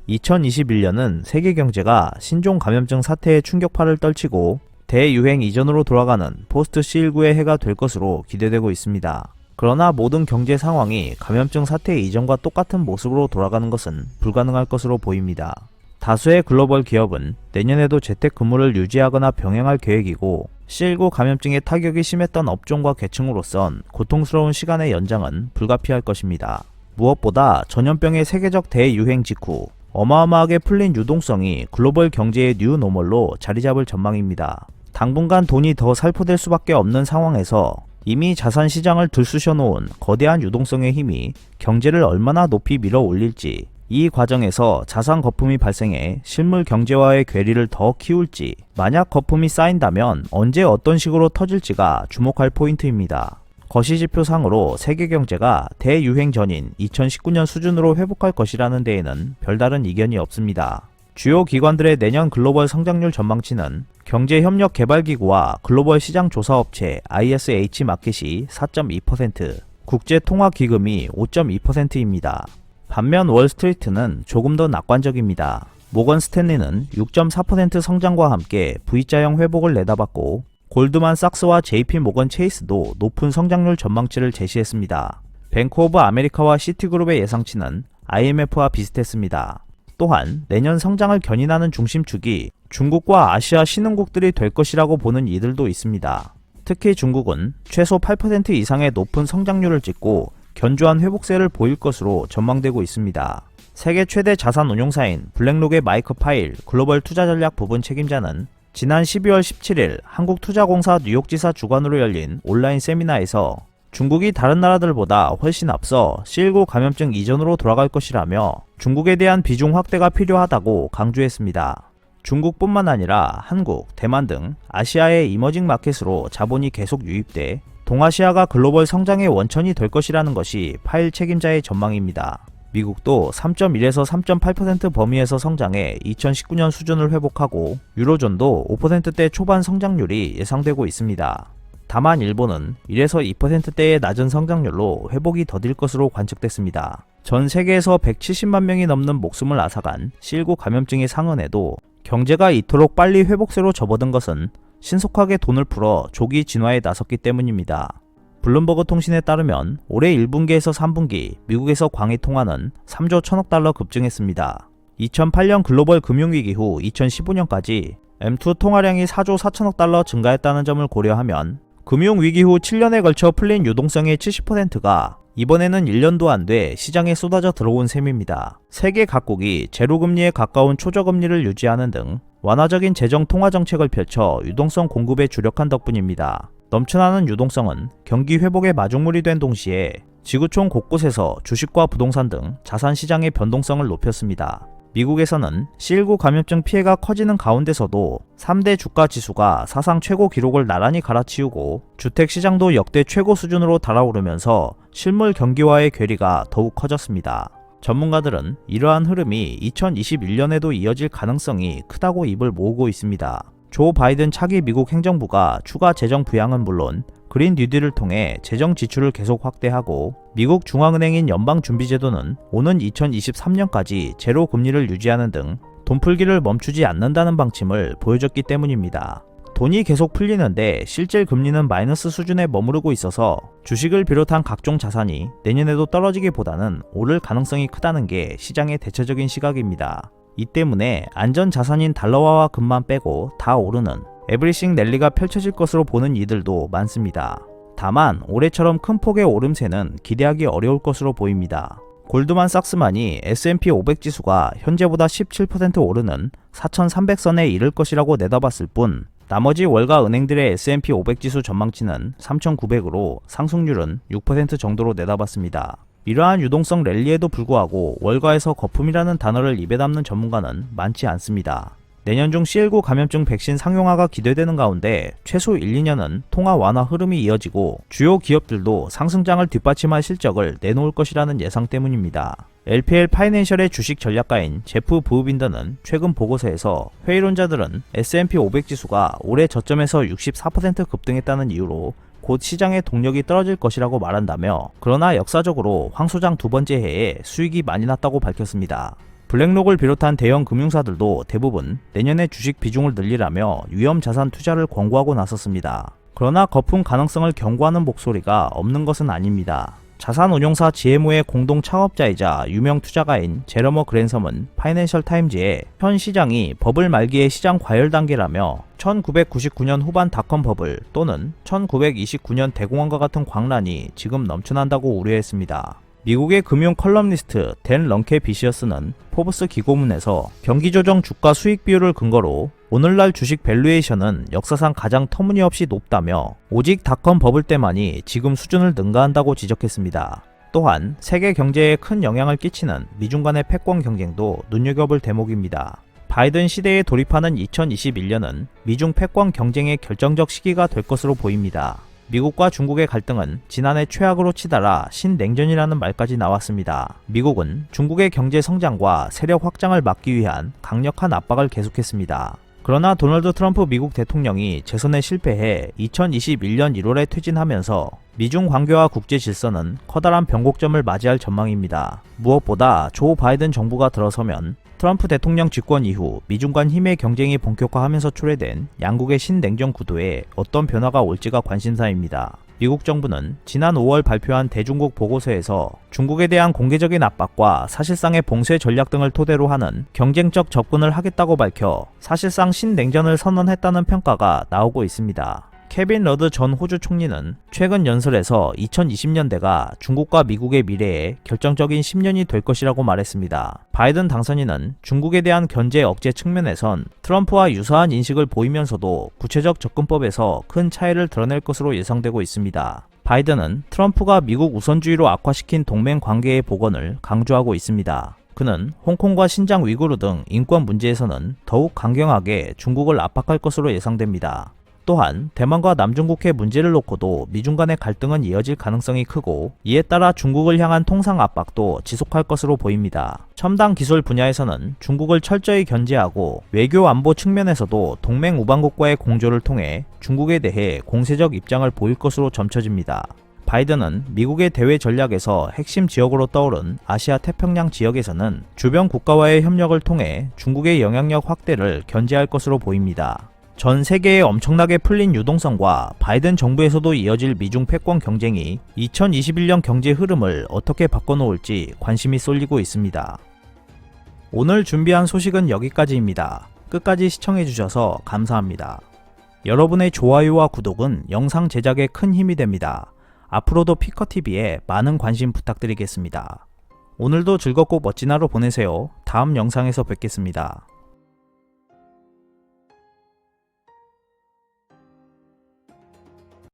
2021년은 세계 경제가 신종 감염증 사태의 충격파를 떨치고 대유행 이전으로 돌아가는 포스트 C19의 해가 될 것으로 기대되고 있습니다. 그러나 모든 경제 상황이 감염증 사태 이전과 똑같은 모습으로 돌아가는 것은 불가능할 것으로 보입니다. 다수의 글로벌 기업은 내년에도 재택근무를 유지하거나 병행할 계획이고 C19 감염증의 타격이 심했던 업종과 계층으로선 고통스러운 시간의 연장은 불가피할 것입니다. 무엇보다 전염병의 세계적 대유행 직후 어마어마하게 풀린 유동성이 글로벌 경제의 뉴노멀로 자리잡을 전망입니다. 당분간 돈이 더 살포될 수밖에 없는 상황에서 이미 자산 시장을 들쑤셔 놓은 거대한 유동성의 힘이 경제를 얼마나 높이 밀어 올릴지, 이 과정에서 자산 거품이 발생해 실물 경제와의 괴리를 더 키울지, 만약 거품이 쌓인다면 언제 어떤 식으로 터질지가 주목할 포인트입니다. 거시지표상으로 세계 경제가 대유행 전인 2019년 수준으로 회복할 것이라는 데에는 별다른 이견이 없습니다. 주요 기관들의 내년 글로벌 성장률 전망치는 경제협력개발기구와 글로벌 시장조사업체 ISH 마켓이 4.2%, 국제통화기금이 5.2%입니다. 반면 월스트리트는 조금 더 낙관적입니다. 모건 스탠리는 6.4% 성장과 함께 V자형 회복을 내다봤고, 골드만삭스와 JP 모건 체이스도 높은 성장률 전망치를 제시했습니다. 뱅크 오브 아메리카와 시티그룹의 예상치는 IMF와 비슷했습니다. 또한 내년 성장을 견인하는 중심축이 중국과 아시아 신흥국들이 될 것이라고 보는 이들도 있습니다. 특히 중국은 최소 8% 이상의 높은 성장률을 찍고 견조한 회복세를 보일 것으로 전망되고 있습니다. 세계 최대 자산 운용사인 블랙록의 마이크 파일 글로벌 투자전략 부분 책임자는 지난 12월 17일 한국투자공사 뉴욕지사 주관으로 열린 온라인 세미나에서 중국이 다른 나라들보다 훨씬 앞서 C19 감염증 이전으로 돌아갈 것이라며 중국에 대한 비중 확대가 필요하다고 강조했습니다. 중국뿐만 아니라 한국, 대만 등 아시아의 이머징 마켓으로 자본이 계속 유입돼 동아시아가 글로벌 성장의 원천이 될 것이라는 것이 파일 책임자의 전망입니다. 미국도 3.1에서 3.8% 범위에서 성장해 2019년 수준을 회복하고 유로존도 5%대 초반 성장률이 예상되고 있습니다. 다만 일본은 1에서 2%대의 낮은 성장률로 회복이 더딜 것으로 관측됐습니다. 전 세계에서 170만 명이 넘는 목숨을 앗아간 C19 감염증이 상흔해도 경제가 이토록 빨리 회복세로 접어든 것은 신속하게 돈을 풀어 조기 진화에 나섰기 때문입니다. 블룸버그 통신에 따르면 올해 1분기에서 3분기 미국에서 광의 통화는 3조 1000억 달러 급증했습니다. 2008년 글로벌 금융위기 후 2015년까지 M2 통화량이 4조 4천억 달러 증가했다는 점을 고려하면 금융위기 후 7년에 걸쳐 풀린 유동성의 70%가 이번에는 1년도 안 돼 시장에 쏟아져 들어온 셈입니다. 세계 각국이 제로금리에 가까운 초저금리를 유지하는 등 완화적인 재정 통화 정책을 펼쳐 유동성 공급에 주력한 덕분입니다. 넘쳐나는 유동성은 경기 회복의 마중물이 된 동시에 지구촌 곳곳에서 주식과 부동산 등 자산 시장의 변동성을 높였습니다. 미국에서는 C19 감염증 피해가 커지는 가운데서도 3대 주가 지수가 사상 최고 기록을 나란히 갈아치우고 주택시장도 역대 최고 수준으로 달아오르면서 실물 경기와의 괴리가 더욱 커졌습니다. 전문가들은 이러한 흐름이 2021년에도 이어질 가능성이 크다고 입을 모으고 있습니다. 조 바이든 차기 미국 행정부가 추가 재정 부양은 물론 그린 뉴딜을 통해 재정 지출을 계속 확대하고 미국 중앙은행인 연방준비제도는 오는 2023년까지 제로 금리를 유지하는 등 돈풀기를 멈추지 않는다는 방침을 보여줬기 때문입니다. 돈이 계속 풀리는데 실질 금리는 마이너스 수준에 머무르고 있어서 주식을 비롯한 각종 자산이 내년에도 떨어지기보다는 오를 가능성이 크다는 게 시장의 대체적인 시각입니다. 이 때문에 안전자산인 달러화와 금만 빼고 다 오르는 에브리싱 랠리가 펼쳐질 것으로 보는 이들도 많습니다. 다만 올해처럼 큰 폭의 오름세는 기대하기 어려울 것으로 보입니다. 골드만삭스만이 S&P 500 지수가 현재보다 17% 오르는 4,300선에 이를 것이라고 내다봤을 뿐 나머지 월가 은행들의 S&P 500 지수 전망치는 3,900으로 상승률은 6% 정도로 내다봤습니다. 이러한 유동성 랠리에도 불구하고 월가에서 거품이라는 단어를 입에 담는 전문가는 많지 않습니다. 내년 중 C19 감염증 백신 상용화가 기대되는 가운데 최소 1, 2년은 통화 완화 흐름이 이어지고 주요 기업들도 상승장을 뒷받침할 실적을 내놓을 것이라는 예상 때문입니다. LPL 파이낸셜의 주식 전략가인 제프 부우빈더는 최근 보고서에서 회의론자들은 S&P 500 지수가 올해 저점에서 64% 급등했다는 이유로 곧 시장의 동력이 떨어질 것이라고 말한다며 그러나 역사적으로 황소장 두 번째 해에 수익이 많이 났다고 밝혔습니다. 블랙록을 비롯한 대형 금융사들도 대부분 내년에 주식 비중을 늘리라며 위험 자산 투자를 권고하고 나섰습니다. 그러나 거품 가능성을 경고하는 목소리가 없는 것은 아닙니다. 자산운용사 GMO의 공동 창업자이자 유명 투자가인 제러머 그랜섬은 파이낸셜 타임즈에 현 시장이 버블 말기의 시장 과열 단계라며 1999년 후반 닷컴 버블 또는 1929년 대공황과 같은 광란이 지금 넘쳐난다고 우려했습니다. 미국의 금융 컬럼니스트 댄 런케비시어스는 포브스 기고문에서 경기조정 주가 수익 비율을 근거로 오늘날 주식 밸류에이션은 역사상 가장 터무니없이 높다며 오직 닷컴 버블 때만이 지금 수준을 능가한다고 지적했습니다. 또한 세계 경제에 큰 영향을 끼치는 미중 간의 패권 경쟁도 눈여겨볼 대목입니다. 바이든 시대에 돌입하는 2021년은 미중 패권 경쟁의 결정적 시기가 될 것으로 보입니다. 미국과 중국의 갈등은 지난해 최악으로 치달아 신냉전이라는 말까지 나왔습니다. 미국은 중국의 경제 성장과 세력 확장을 막기 위한 강력한 압박을 계속했습니다. 그러나 도널드 트럼프 미국 대통령이 재선에 실패해 2021년 1월에 퇴진하면서 미중 관계와 국제 질서는 커다란 변곡점을 맞이할 전망입니다. 무엇보다 조 바이든 정부가 들어서면 트럼프 대통령 집권 이후 미중 간 힘의 경쟁이 본격화하면서 초래된 양국의 신냉전 구도에 어떤 변화가 올지가 관심사입니다. 미국 정부는 지난 5월 발표한 대중국 보고서에서 중국에 대한 공개적인 압박과 사실상의 봉쇄 전략 등을 토대로 하는 경쟁적 접근을 하겠다고 밝혀 사실상 신냉전을 선언했다는 평가가 나오고 있습니다. 케빈 러드 전 호주 총리는 최근 연설에서 2020년대가 중국과 미국의 미래에 결정적인 10년이 될 것이라고 말했습니다. 바이든 당선인은 중국에 대한 견제 억제 측면에선 트럼프와 유사한 인식을 보이면서도 구체적 접근법에서 큰 차이를 드러낼 것으로 예상되고 있습니다. 바이든은 트럼프가 미국 우선주의로 악화시킨 동맹 관계의 복원을 강조하고 있습니다. 그는 홍콩과 신장 위구르 등 인권 문제에서는 더욱 강경하게 중국을 압박할 것으로 예상됩니다. 또한 대만과 남중국해 문제를 놓고도 미중 간의 갈등은 이어질 가능성이 크고 이에 따라 중국을 향한 통상 압박도 지속할 것으로 보입니다. 첨단 기술 분야에서는 중국을 철저히 견제하고 외교 안보 측면에서도 동맹 우방국과의 공조를 통해 중국에 대해 공세적 입장을 보일 것으로 점쳐집니다. 바이든은 미국의 대외 전략에서 핵심 지역으로 떠오른 아시아 태평양 지역에서는 주변 국가와의 협력을 통해 중국의 영향력 확대를 견제할 것으로 보입니다. 전 세계에 엄청나게 풀린 유동성과 바이든 정부에서도 이어질 미중 패권 경쟁이 2021년 경제 흐름을 어떻게 바꿔놓을지 관심이 쏠리고 있습니다. 오늘 준비한 소식은 여기까지입니다. 끝까지 시청해주셔서 감사합니다. 여러분의 좋아요와 구독은 영상 제작에 큰 힘이 됩니다. 앞으로도 피커TV에 많은 관심 부탁드리겠습니다. 오늘도 즐겁고 멋진 하루 보내세요. 다음 영상에서 뵙겠습니다.